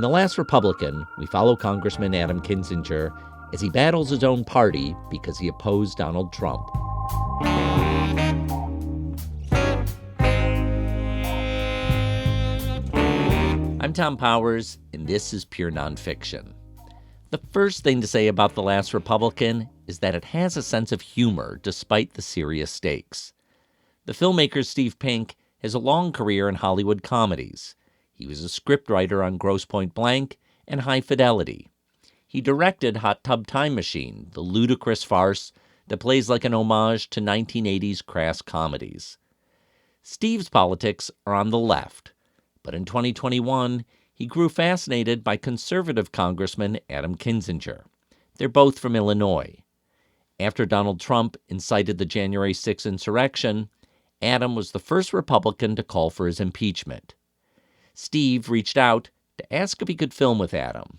The Last Republican, we follow Congressman Adam Kinzinger as he battles his own party because he opposed Donald Trump. I'm Tom Powers, and this is Pure Nonfiction. The first thing to say about The Last Republican is that it has a sense of humor despite the serious stakes. The filmmaker Steve Pink has a long career in Hollywood comedies. He was a scriptwriter on Grosse Pointe Blank and High Fidelity. He directed Hot Tub Time Machine, the ludicrous farce that plays like an homage to 1980s crass comedies. Steve's politics are on the left, but in 2021, he grew fascinated by conservative Congressman Adam Kinzinger. They're both from Illinois. After Donald Trump incited the January 6th insurrection, Adam was the first Republican to call for his impeachment. Steve reached out to ask if he could film with Adam.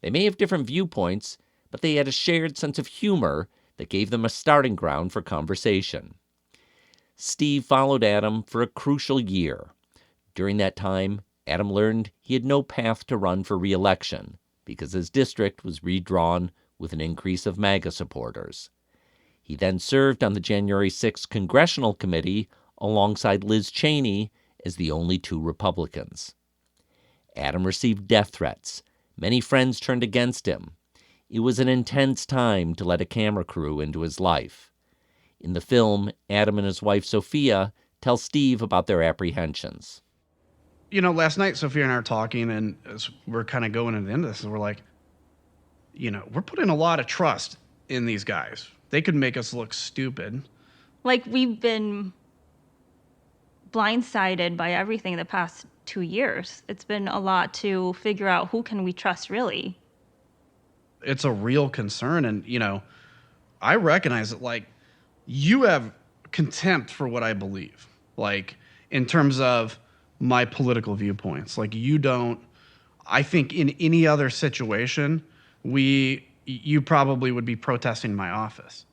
They may have different viewpoints, but they had a shared sense of humor that gave them a starting ground for conversation. Steve followed Adam for a crucial year. During that time, Adam learned he had no path to run for re-election because his district was redrawn with an increase of MAGA supporters. He then served on the January 6th Congressional Committee alongside Liz Cheney as the only two Republicans. Adam received death threats. Many friends turned against him. It was an intense time to let a camera crew into his life. In the film, Adam and his wife Sophia tell Steve about their apprehensions. You know, last night, Sophia and I were talking, and as we're kind of going into this, and we're like, you know, we're putting a lot of trust in these guys. They could make us look stupid. Like, we've been blindsided by everything the past 2 years. It's been a lot to figure out who can we trust, really. It's a real concern, and, you know, I recognize that, like, you have contempt for what I believe, like, in terms of my political viewpoints. Like, you don't, I think in any other situation, you probably would be protesting my office.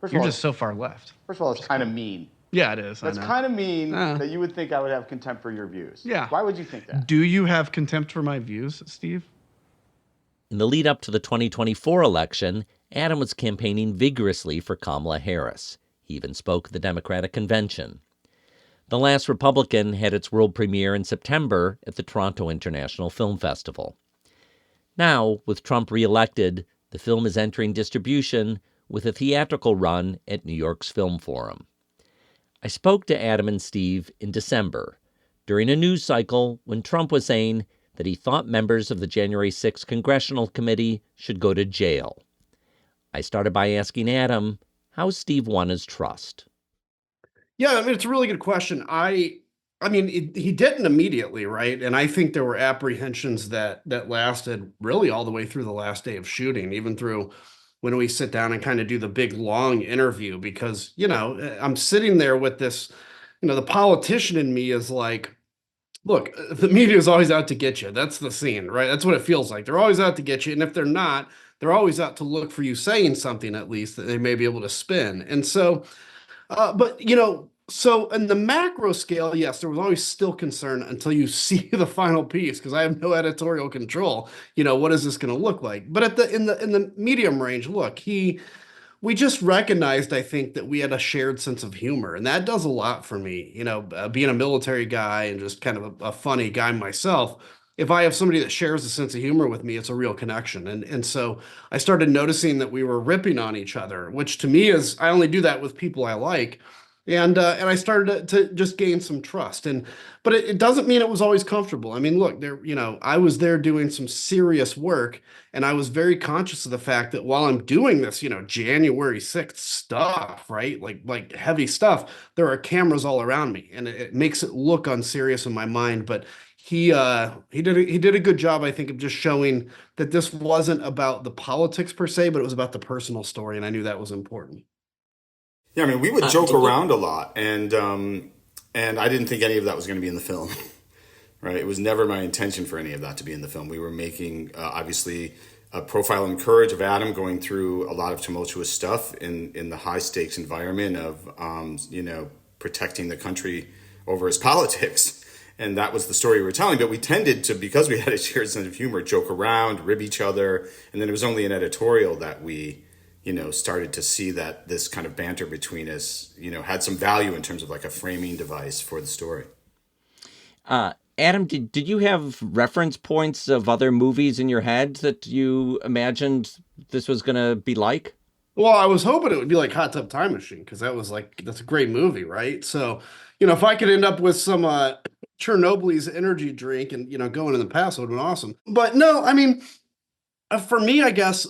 You're just so far left. First of all, it's kind of mean. Yeah, it is. That's kind of mean that you would think I would have contempt for your views. Yeah. Why would you think that? Do you have contempt for my views, Steve? In the lead up to the 2024 election, Adam was campaigning vigorously for Kamala Harris. He even spoke at the Democratic Convention. The Last Republican had its world premiere in September at the Toronto International Film Festival. Now, with Trump reelected, the film is entering distribution with a theatrical run at New York's Film Forum. I spoke to Adam and Steve in December, during a news cycle when Trump was saying that he thought members of the January 6th Congressional Committee should go to jail. I started by asking Adam how Steve won his trust. Yeah, I mean, it's a really good question. I mean, he didn't immediately, right? And I think there were apprehensions that lasted really all the way through the last day of shooting, even through when we sit down and kind of do the big, long interview, because, you know, I'm sitting there with this, you know, the politician in me is like, look, the media is always out to get you. That's the scene, right? That's what it feels like. They're always out to get you. And if they're not, they're always out to look for you saying something, at least, that they may be able to spin. And so, but, you know, so in the macro scale, yes, there was always still concern until you see the final piece, because I have no editorial control. You know, what is this going to look like? But in the medium range, look, we just recognized, I think, that we had a shared sense of humor, and that does a lot for me. You know, being a military guy and just kind of a funny guy myself. If I have somebody that shares a sense of humor with me, it's a real connection. And so I started noticing that we were ripping on each other, which to me is, I only do that with people I like. And I started to just gain some trust. But it doesn't mean it was always comfortable. I mean, look, you know, I was there doing some serious work, and I was very conscious of the fact that while I'm doing this, you know, January 6th stuff, right? Like heavy stuff, there are cameras all around me, and it makes it look unserious in my mind. But he did a good job, I think, of just showing that this wasn't about the politics per se, but it was about the personal story, and I knew that was important. Yeah, I mean, we would joke around a lot, and I didn't think any of that was going to be in the film, right? It was never my intention for any of that to be in the film. We were making, obviously, a profile and courage of Adam going through a lot of tumultuous stuff in the high-stakes environment of, you know, protecting the country over his politics. and that was the story we were telling. But we tended to, because we had a shared sense of humor, joke around, rib each other. And then it was only in editorial that we, started to see that this kind of banter between us, had some value in terms of like a framing device for the story. Adam, did you have reference points of other movies in your head that you imagined this was going to be like? Well, I was hoping it would be like Hot Tub Time Machine, because that's a great movie, right? So, if I could end up with some Chernobyl's energy drink and, going in the past, it would have been awesome. But no, I mean, for me, I guess,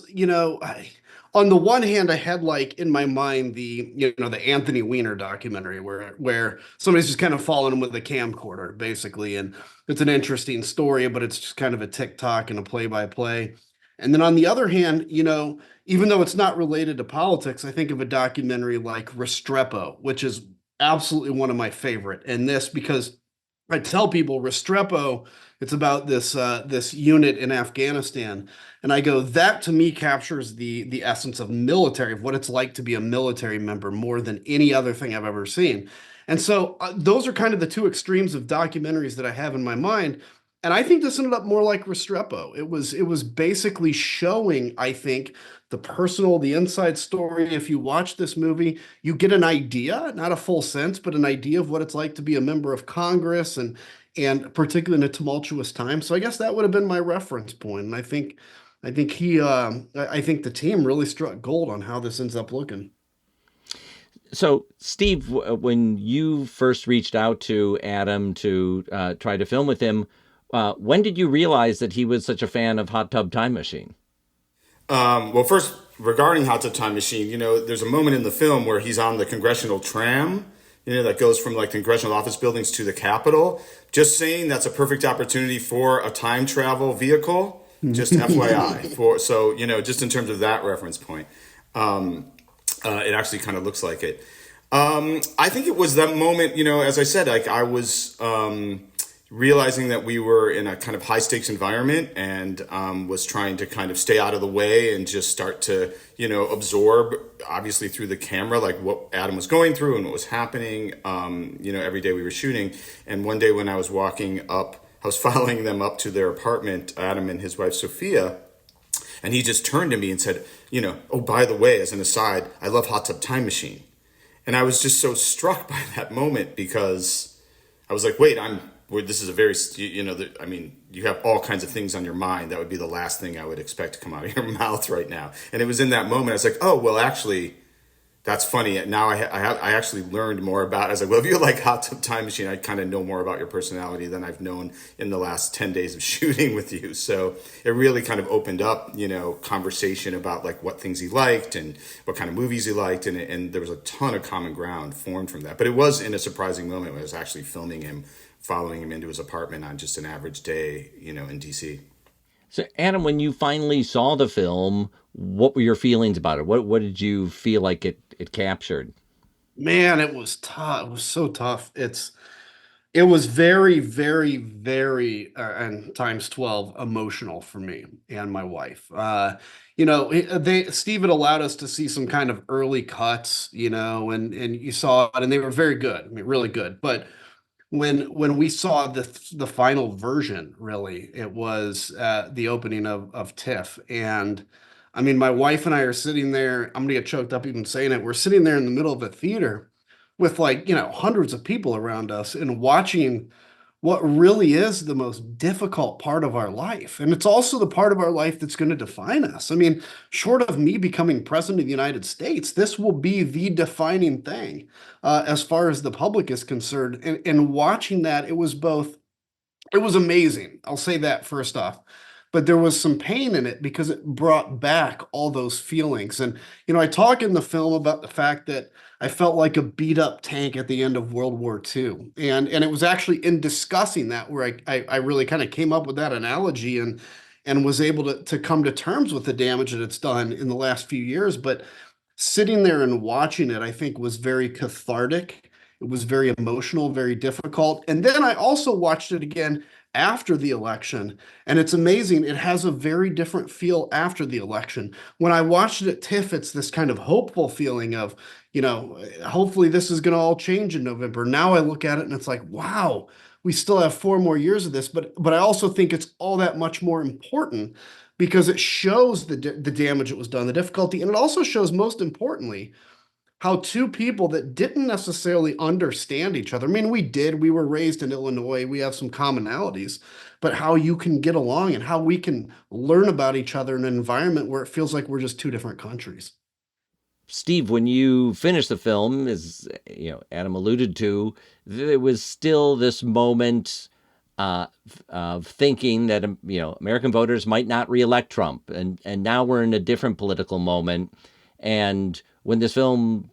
on the one hand, I had like in my mind the Anthony Weiner documentary where somebody's just kind of following him with a camcorder, basically. And it's an interesting story, but it's just kind of a TikTok and a play-by-play. And then on the other hand, even though it's not related to politics, I think of a documentary like Restrepo, which is absolutely one of my favorite. And this, because I tell people Restrepo, it's about this unit in Afghanistan. And I go, that to me captures the essence of military, of what it's like to be a military member more than any other thing I've ever seen. And so those are kind of the two extremes of documentaries that I have in my mind. And I think this ended up more like Restrepo. It was basically showing, I think, the inside story. If you watch this movie, you get an idea, not a full sense, but an idea of what it's like to be a member of Congress and particularly in a tumultuous time. So I guess that would have been my reference point. And I think the team really struck gold on how this ends up looking. So, Steve, when you first reached out to Adam to try to film with him, when did you realize that he was such a fan of Hot Tub Time Machine? Well, first, regarding Hot Tub Time Machine, there's a moment in the film where he's on the congressional tram, that goes from like congressional office buildings to the Capitol. Just saying that's a perfect opportunity for a time travel vehicle, just FYI. Just in terms of that reference point, it actually kind of looks like it. I think it was that moment, as I said, like I was realizing that we were in a kind of high stakes environment and was trying to kind of stay out of the way and just start to, absorb, obviously through the camera, like what Adam was going through and what was happening, every day we were shooting. And one day when I was walking up, I was following them up to their apartment, Adam and his wife, Sophia, and he just turned to me and said, oh, by the way, as an aside, I love Hot Tub Time Machine. And I was just so struck by that moment because I was like, wait, this is a very, you have all kinds of things on your mind. That would be the last thing I would expect to come out of your mouth right now. And it was in that moment, I was like, oh, well, actually, that's funny. Now I actually learned more about it. I was like, well, if you like Hot Tub Time Machine, I kind of know more about your personality than I've known in the last 10 days of shooting with you. So it really kind of opened up, conversation about like what things he liked and what kind of movies he liked. And there was a ton of common ground formed from that. But it was in a surprising moment when I was actually filming him, following him into his apartment on just an average day, in DC. So, Adam, when you finally saw the film, what were your feelings about it? What did you feel like it captured? Man, it was tough. It was so tough. It was very, very, very, and times 12 emotional for me and my wife. Steve had allowed us to see some kind of early cuts, and you saw it, and they were very good. I mean, really good. But when we saw the final version, really, it was the opening of TIFF. And I mean, my wife and I are sitting there. I'm gonna get choked up even saying it. We're sitting there in the middle of a theater with hundreds of people around us and watching what really is the most difficult part of our life. And it's also the part of our life that's going to define us. I mean, short of me becoming president of the United States, this will be the defining thing as far as the public is concerned. And watching that, it was amazing. I'll say that first off. But there was some pain in it because it brought back all those feelings. And, I talk in the film about the fact that I felt like a beat up tank at the end of World War II. And it was actually in discussing that where I really kind of came up with that analogy and was able to come to terms with the damage that it's done in the last few years. But sitting there and watching it, I think was very cathartic. It was very emotional, very difficult. And then I also watched it again after the election, and it's amazing. It has a very different feel after the election. When I watched it at TIFF, it's this kind of hopeful feeling of, hopefully this is going to all change in November. Now I look at it and it's like, wow, we still have 4 more years of this, but I also think it's all that much more important because it shows the damage that was done, the difficulty, and it also shows, most importantly, how two people that didn't necessarily understand each other. I mean, we were raised in Illinois, we have some commonalities, but how you can get along and how we can learn about each other in an environment where it feels like we're just two different countries. Steve, when you finished the film, as Adam alluded to, there was still this moment of thinking that American voters might not reelect Trump, and now we're in a different political moment. And when this film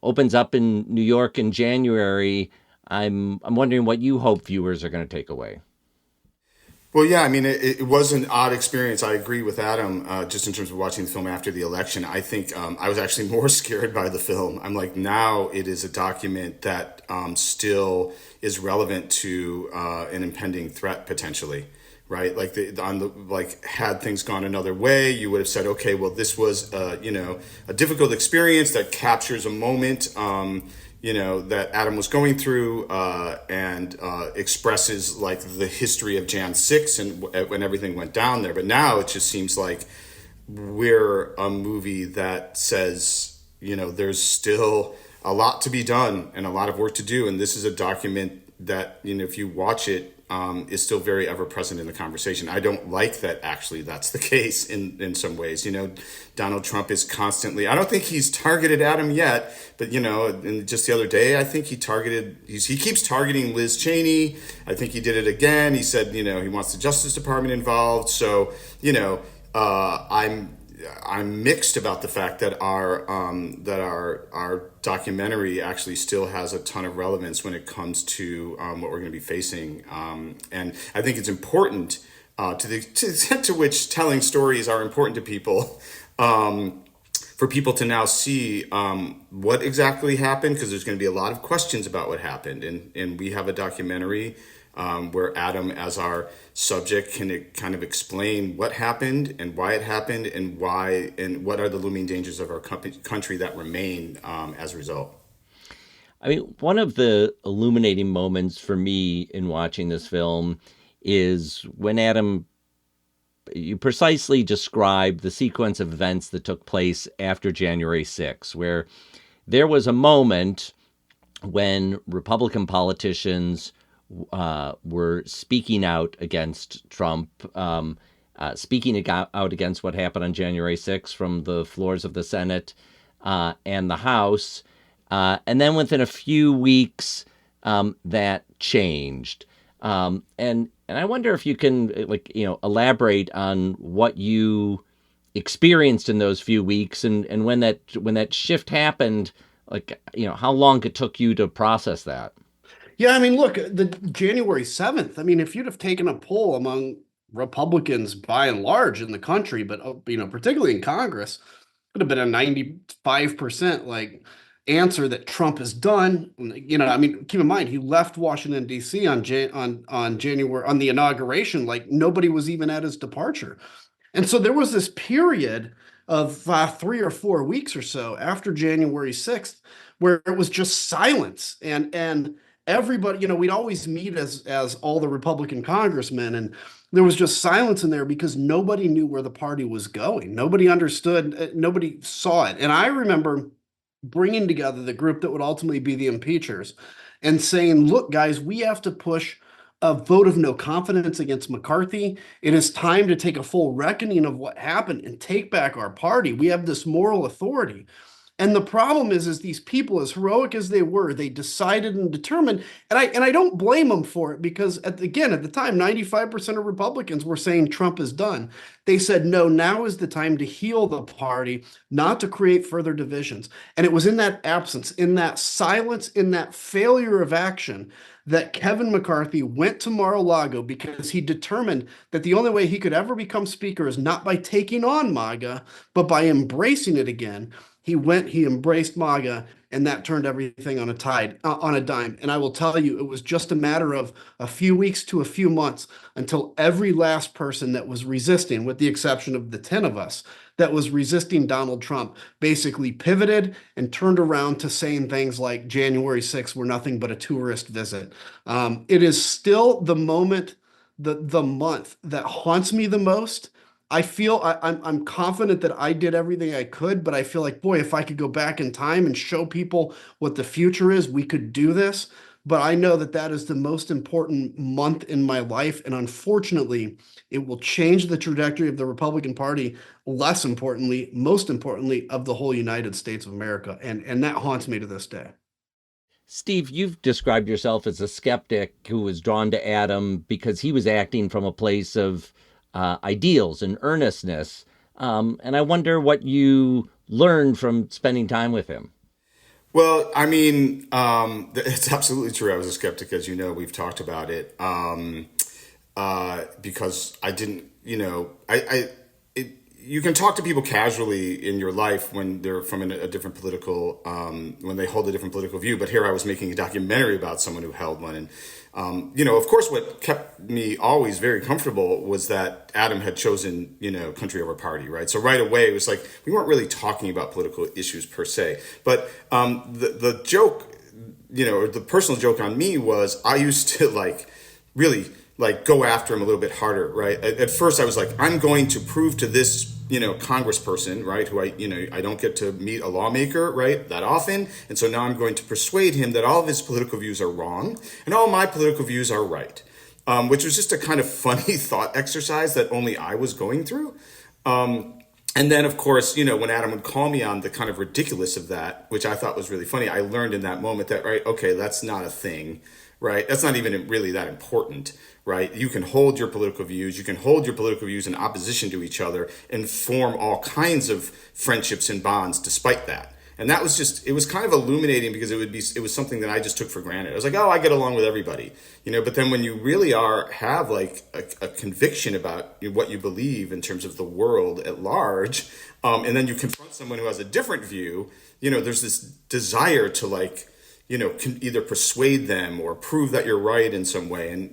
opens up in New York in January, I'm wondering what you hope viewers are going to take away. Well, yeah, I mean, it was an odd experience. I agree with Adam, just in terms of watching the film after the election. I think I was actually more scared by the film. I'm like, now it is a document that still is relevant to an impending threat potentially, right? Like had things gone another way, you would have said, okay, well, this was a difficult experience that captures a moment. That Adam was going through and expresses like the history of Jan 6 and when everything went down there. But now it just seems like we're a movie that says, there's still a lot to be done and a lot of work to do. And this is a document that, if you watch it, is still very ever present in the conversation. I don't like that actually that's the case in some ways. Donald Trump is constantly, I don't think he's targeted Adam yet, but and just the other day, I think he keeps targeting Liz Cheney. I think he did it again. He said, he wants the Justice Department involved. So, I'm mixed about the fact that our documentary actually still has a ton of relevance when it comes to what we're going to be facing, and I think it's important to the extent to which telling stories are important to people, for people to now see what exactly happened, because there's going to be a lot of questions about what happened, and we have a documentary where Adam, as our subject, can kind of explain what happened and why it happened and why and what are the looming dangers of our country that remain as a result. I mean, one of the illuminating moments for me in watching this film is when Adam, you precisely describe the sequence of events that took place after January 6th, where there was a moment when Republican politicians were speaking out against Trump, speaking out against what happened on January 6th from the floors of the Senate and the House. And then within a few weeks, that changed. And I wonder if you can elaborate on what you experienced in those few weeks and when that shift happened, how long it took you to process that. Yeah, I mean, look, the January 7th, I mean, if you'd have taken a poll among Republicans by and large in the country, but, particularly in Congress, it would have been a 95% answer that Trump is done. I mean, keep in mind, he left Washington, D.C. on January, on the inauguration, like nobody was even at his departure. And so there was this period of 3 or 4 weeks or so after January 6th where it was just silence and everybody, we'd always meet as all the Republican congressmen, and there was just silence in there because nobody knew where the party was going. Nobody understood, nobody saw it. And I remember bringing together the group that would ultimately be the impeachers and saying, look, guys, we have to push a vote of no confidence against McCarthy. It is time to take a full reckoning of what happened and take back our party. We have this moral authority. And the problem is these people, as heroic as they were, they decided and determined, and I don't blame them for it because at the time, 95% of Republicans were saying Trump is done. They said, no, now is the time to heal the party, not to create further divisions. And it was in that absence, in that silence, in that failure of action that Kevin McCarthy went to Mar-a-Lago because he determined that the only way he could ever become speaker is not by taking on MAGA, but by embracing it again. He went, he embraced MAGA, and that turned everything on a dime. And I will tell you, it was just a matter of a few weeks to a few months until every last person that was resisting, with the exception of the 10 of us, that was resisting Donald Trump, basically pivoted and turned around to saying things like January 6th were nothing but a tourist visit. It is still the moment, the month that haunts me the most. I feel I'm confident that I did everything I could, but I feel like, boy, if I could go back in time and show people what the future is, we could do this. But I know that that is the most important month in my life. And unfortunately, it will change the trajectory of the Republican Party, less importantly, most importantly, of the whole United States of America. And that haunts me to this day. Steve, you've described yourself as a skeptic who was drawn to Adam because he was acting from a place of ideals and earnestness. And I wonder what you learned from spending time with him. Well, I mean, it's absolutely true. I was a skeptic, as you know. We've talked about it because I didn't, you can talk to people casually in your life when they're from a different political, when they hold a different political view. But here I was making a documentary about someone who held one. And, of course, what kept me always very comfortable was that Adam had chosen, country over party, right? So right away, it was like we weren't really talking about political issues per se. But the joke, the personal joke on me was I used to really go after him a little bit harder, right? At first I was like, I'm going to prove to this, congressperson, right, who I don't get to meet a lawmaker, right, that often. And so now I'm going to persuade him that all of his political views are wrong and all my political views are right, which was just a kind of funny thought exercise that only I was going through. And then, of course, when Adam would call me on the kind of ridiculous of that, which I thought was really funny, I learned in that moment that, right, okay, that's not a thing, right? That's not even really that important, right? You can hold your political views. You can hold your political views in opposition to each other and form all kinds of friendships and bonds despite that. And that was it was kind of illuminating because it was something that I just took for granted. I was like, oh, I get along with everybody, but then when you really have a conviction about what you believe in terms of the world at large, and then you confront someone who has a different view, there's this desire to can either persuade them or prove that you're right in some way. And,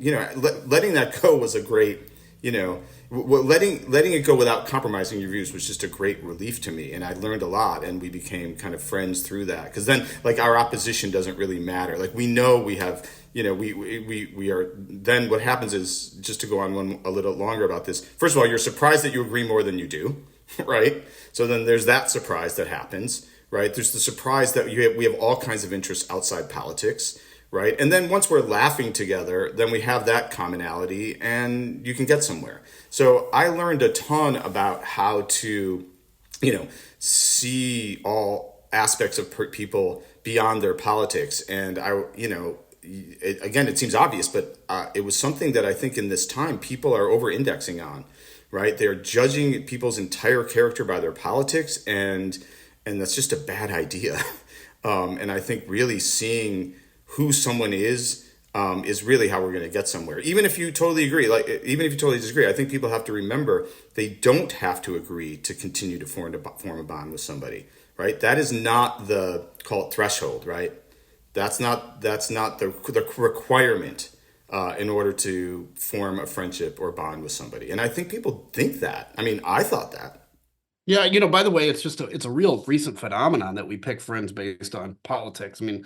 letting that go was a great, letting it go without compromising your views was just a great relief to me. And I learned a lot and we became kind of friends through that. Because then our opposition doesn't really matter. We know we have, we are, then what happens is, just to go on a little longer about this, first of all, you're surprised that you agree more than you do, right? So then there's that surprise that happens. Right. There's the surprise that we have all kinds of interests outside politics. Right. And then once we're laughing together, then we have that commonality and you can get somewhere. So I learned a ton about how to, see all aspects of people beyond their politics. And it seems obvious, but it was something that I think in this time people are over indexing on. Right. They're judging people's entire character by their politics. And that's just a bad idea. And I think really seeing who someone is really how we're going to get somewhere. Even if you totally agree, even if you totally disagree, I think people have to remember they don't have to agree to continue to form a bond with somebody, right? That is not the, call it threshold, right? That's not the requirement in order to form a friendship or bond with somebody. And I think people think that. I mean, I thought that. Yeah, by the way, it's a real recent phenomenon that we pick friends based on politics. I mean,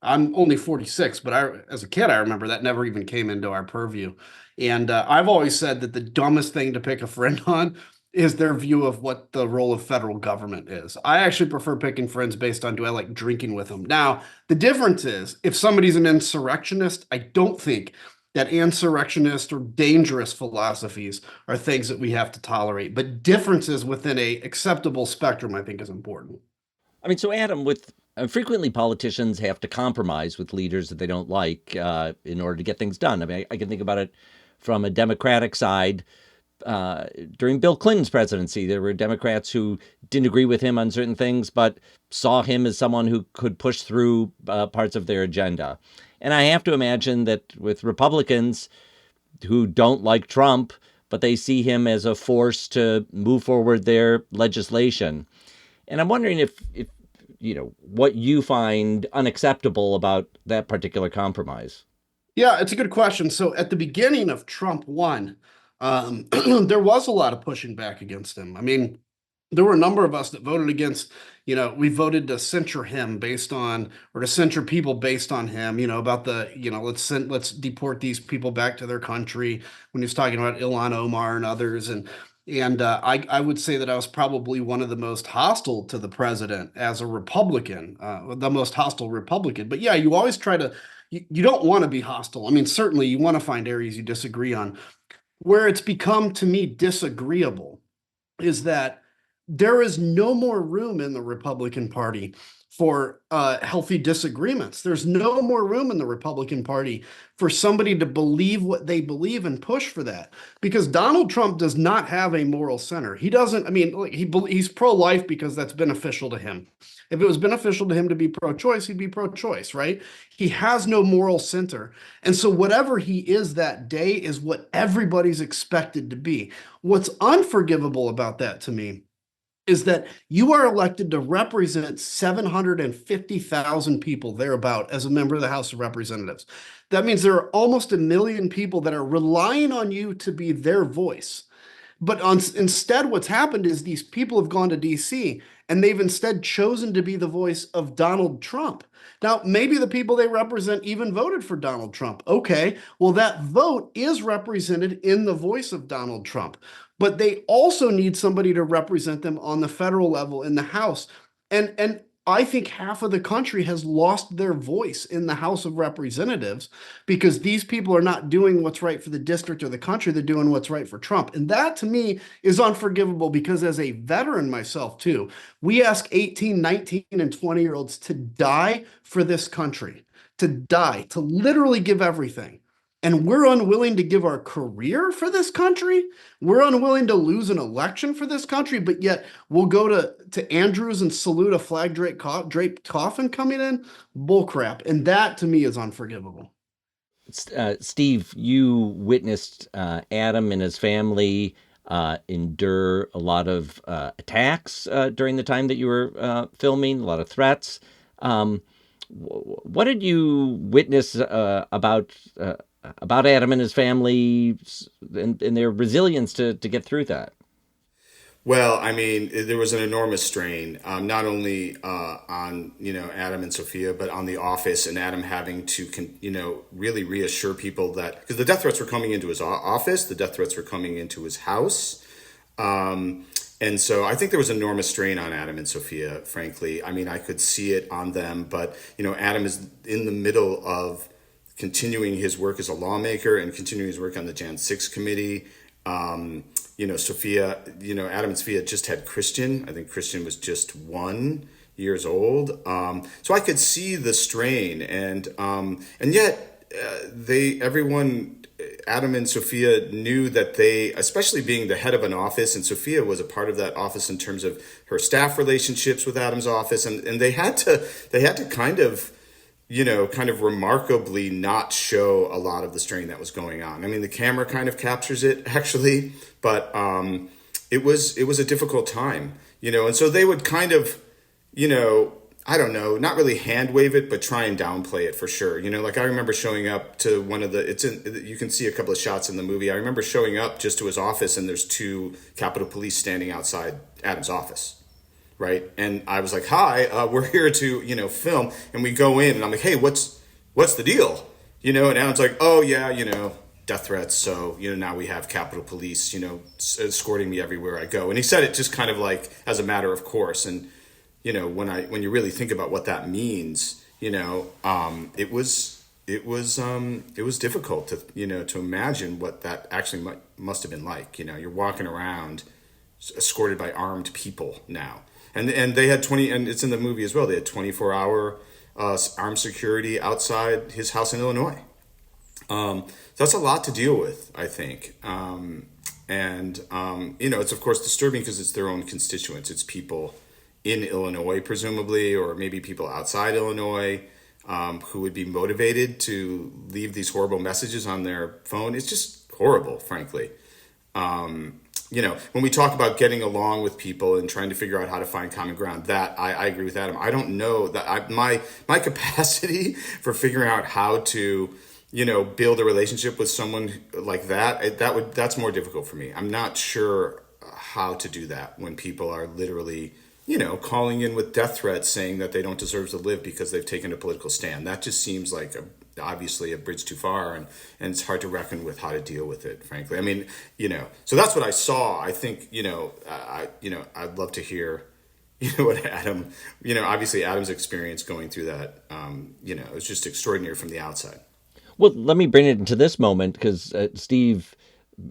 I'm only 46, but as a kid, I remember that never even came into our purview. And I've always said that the dumbest thing to pick a friend on is their view of what the role of federal government is. I actually prefer picking friends based on, do I like drinking with them? Now, the difference is if somebody's an insurrectionist, I don't think that insurrectionist or dangerous philosophies are things that we have to tolerate, but differences within a acceptable spectrum, I think, is important. I mean, so Adam, frequently politicians have to compromise with leaders that they don't like in order to get things done. I mean, I can think about it from a Democratic side. During Bill Clinton's presidency, there were Democrats who didn't agree with him on certain things, but saw him as someone who could push through parts of their agenda. And I have to imagine that with Republicans who don't like Trump, but they see him as a force to move forward their legislation. And I'm wondering if what you find unacceptable about that particular compromise. Yeah, it's a good question. So at the beginning of Trump won, there was a lot of pushing back against him. I mean, there were a number of us that voted against, we voted to censure him or to censure people based on him, about let's deport these people back to their country when he was talking about Ilhan Omar and others. And I would say that I was probably one of the most hostile to the president as a Republican, the most hostile Republican. But yeah, you always you don't want to be hostile. I mean, certainly you want to find areas you disagree on. Where it's become to me disagreeable is that there is no more room in the Republican Party for healthy disagreements. There's no more room in the Republican Party for somebody to believe what they believe and push for that. Because Donald Trump does not have a moral center. He doesn't. I mean, he's pro-life because that's beneficial to him. If it was beneficial to him to be pro-choice, he'd be pro-choice, right? He has no moral center. And so whatever he is that day is what everybody's expected to be. What's unforgivable about that to me is that you are elected to represent 750,000 people thereabout as a member of the House of Representatives. That means there are almost 1 million people that are relying on you to be their voice. But instead, what's happened is these people have gone to DC and they've instead chosen to be the voice of Donald Trump. Now, maybe the people they represent even voted for Donald Trump. Okay, well, that vote is represented in the voice of Donald Trump. But they also need somebody to represent them on the federal level in the House. And I think half of the country has lost their voice in the House of Representatives because these people are not doing what's right for the district or the country. They're doing what's right for Trump. And that to me is unforgivable because as a veteran myself too, we ask 18, 19, and 20-year-olds to die for this country, to die, to literally give everything. And we're unwilling to give our career for this country. We're unwilling to lose an election for this country, but yet we'll go to Andrews and salute a flag draped coffin coming in. Bullcrap. And that to me is unforgivable. Steve, you witnessed Adam and his family endure a lot of attacks during the time that you were filming, a lot of threats. What did you witness about Adam and his family and their resilience to get through that? Well, I mean, there was an enormous strain, not only on Adam and Sophia, but on the office and Adam having to really reassure people that because the death threats were coming into his office, the death threats were coming into his house, and so I think there was enormous strain on Adam and Sophia. Frankly, I mean, I could see it on them, but Adam is in the middle of continuing his work as a lawmaker and continuing his work on the Jan 6 committee. Sophia, Adam and Sophia just had Christian. I think Christian was just 1 year old. So I could see the strain and yet Adam and Sophia knew that especially being the head of an office, and Sophia was a part of that office in terms of her staff relationships with Adam's office. And they had to kind of remarkably not show a lot of the strain that was going on. I mean, the camera kind of captures it actually, but it was a difficult time, and so they would kind of, I don't know, not really hand wave it, but try and downplay it for sure. Like I remember showing up to you can see a couple of shots in the movie. I remember showing up just to his office and there's 2 Capitol Police standing outside Adam's office. Right. And I was like, hi, we're here to, film. And we go in and I'm like, hey, what's the deal? And Adam's like, oh, yeah, death threats. So, now we have Capitol Police, escorting me everywhere I go. And he said it just kind of like as a matter of course. And, when you really think about what that means, it was difficult to imagine what that actually must have been like. You're walking around escorted by armed people now. And they had and it's in the movie as well. They had 24-hour armed security outside his house in Illinois. That's a lot to deal with, I think. It's of course disturbing because it's their own constituents. It's people in Illinois, presumably, or maybe people outside Illinois who would be motivated to leave these horrible messages on their phone. It's just horrible, frankly. when we talk about getting along with people and trying to figure out how to find common ground, that I agree with Adam. I don't know that my capacity for figuring out how to, build a relationship with someone like that's more difficult for me. I'm not sure how to do that when people are literally, calling in with death threats saying that they don't deserve to live because they've taken a political stand. That just seems like obviously a bridge too far, and it's hard to reckon with how to deal with it, frankly. I mean, so that's what I saw. I think, I'd love to hear, what Adam, obviously Adam's experience going through that, it was just extraordinary from the outside. Well, let me bring it into this moment because Steve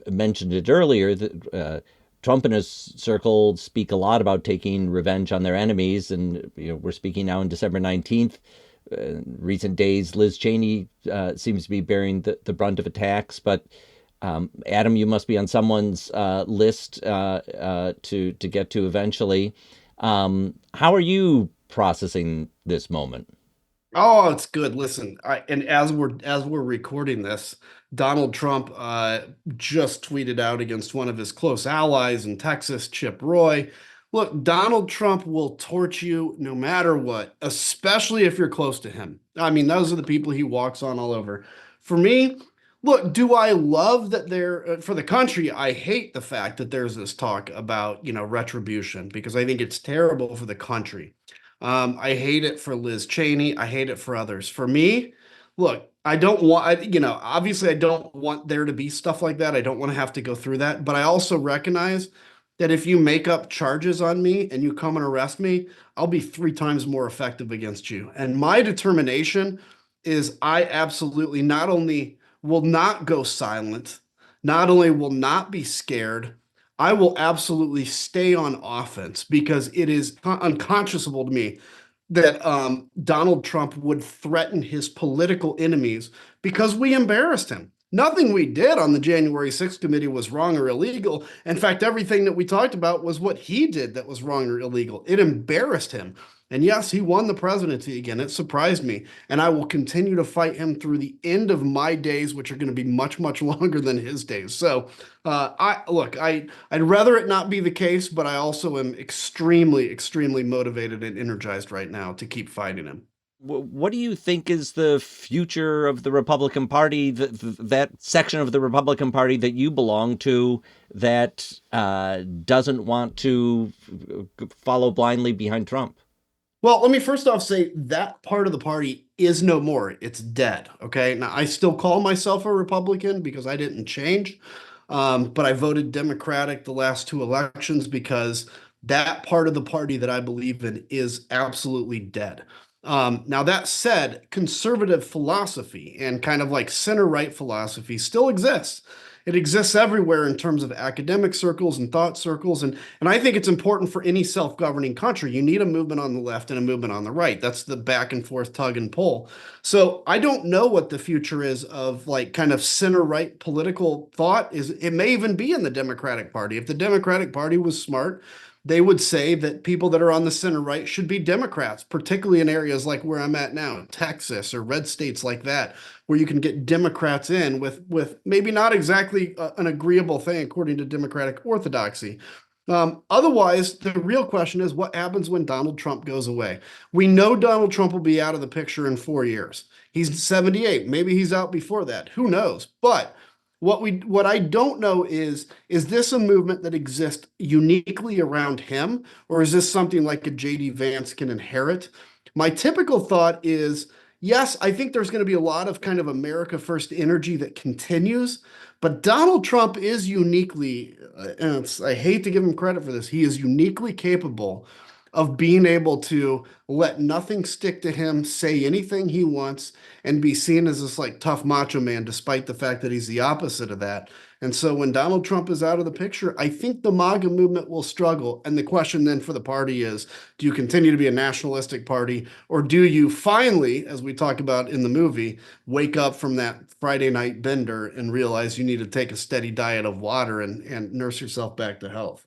mentioned it earlier that Trump and his circle speak a lot about taking revenge on their enemies. And, we're speaking now on December 19th. Recent days, Liz Cheney seems to be bearing the brunt of attacks. But Adam, you must be on someone's list to get to eventually. How are you processing this moment? Oh, it's good. Listen, and as we're recording this, Donald Trump just tweeted out against one of his close allies in Texas, Chip Roy. Look, Donald Trump will torch you no matter what, especially if you're close to him. I mean, those are the people he walks on all over. For me, look, do I love that for the country? I hate the fact that there's this talk about, retribution, because I think it's terrible for the country. I hate it for Liz Cheney. I hate it for others. For me, look, I don't want, obviously I don't want there to be stuff like that. I don't want to have to go through that. But I also recognize that if you make up charges on me and you come and arrest me, I'll be 3 times more effective against you. And my determination is I absolutely not only will not go silent, not only will not be scared, I will absolutely stay on offense, because it is unconscionable to me that Donald Trump would threaten his political enemies because we embarrassed him. Nothing we did on the January 6th committee was wrong or illegal. In fact, everything that we talked about was what he did that was wrong or illegal. It embarrassed him. And yes, he won the presidency again. It surprised me. And I will continue to fight him through the end of my days, which are going to be much, much longer than his days. So I'd rather it not be the case, but I also am extremely, extremely motivated and energized right now to keep fighting him. What do you think is the future of the Republican Party, that section of the Republican Party that you belong to that doesn't want to follow blindly behind Trump? Well, let me first off say that part of the party is no more. It's dead. Okay. Now, I still call myself a Republican because I didn't change. But I voted Democratic the last 2 elections because that part of the party that I believe in is absolutely dead. Now, that said, conservative philosophy and kind of like center-right philosophy still exists. It exists everywhere in terms of academic circles and thought circles. And I think it's important for any self-governing country. You need a movement on the left and a movement on the right. That's the back and forth tug and pull. So I don't know what the future is of like kind of center-right political thought. It may even be in the Democratic Party. If the Democratic Party was smart, they would say that people that are on the center right should be Democrats, particularly in areas like where I'm at now, Texas or red states like that, where you can get Democrats in with maybe not exactly an agreeable thing according to Democratic orthodoxy. Otherwise, the real question is what happens when Donald Trump goes away? We know Donald Trump will be out of the picture in 4 years. He's 78. Maybe he's out before that. Who knows? But what I don't know is this a movement that exists uniquely around him, or is this something like a J.D. Vance can inherit? My typical thought is, yes, I think there's going to be a lot of kind of America First energy that continues, but Donald Trump is uniquely, and I hate to give him credit for this, he is uniquely capable of being able to let nothing stick to him, say anything he wants, and be seen as this like tough macho man, despite the fact that he's the opposite of that. And so when Donald Trump is out of the picture, I think the MAGA movement will struggle. And the question then for the party is, do you continue to be a nationalistic party, or do you finally, as we talk about in the movie, wake up from that Friday night bender and realize you need to take a steady diet of water and nurse yourself back to health?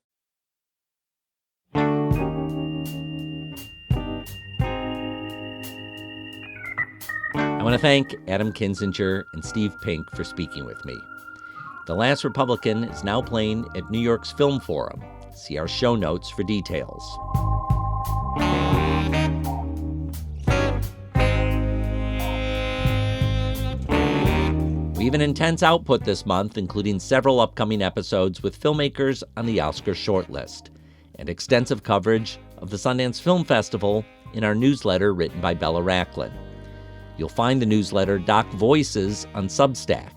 I want to thank Adam Kinzinger and Steve Pink for speaking with me. The Last Republican is now playing at New York's Film Forum. See our show notes for details. We have an intense output this month, including several upcoming episodes with filmmakers on the Oscar shortlist, and extensive coverage of the Sundance Film Festival in our newsletter written by Bella Racklin. You'll find the newsletter Doc Voices on Substack.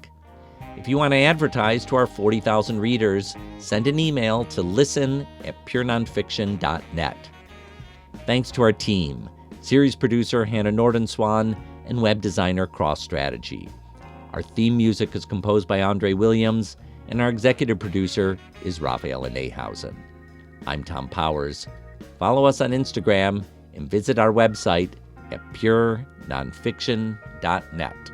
If you want to advertise to our 40,000 readers, send an email to listen@purenonfiction.net. Thanks to our team, series producer Hannah Nordenswan and web designer Cross Strategy. Our theme music is composed by Andre Williams, and our executive producer is Raphael Nehausen. I'm Tom Powers. Follow us on Instagram and visit our website at purenonfiction.net.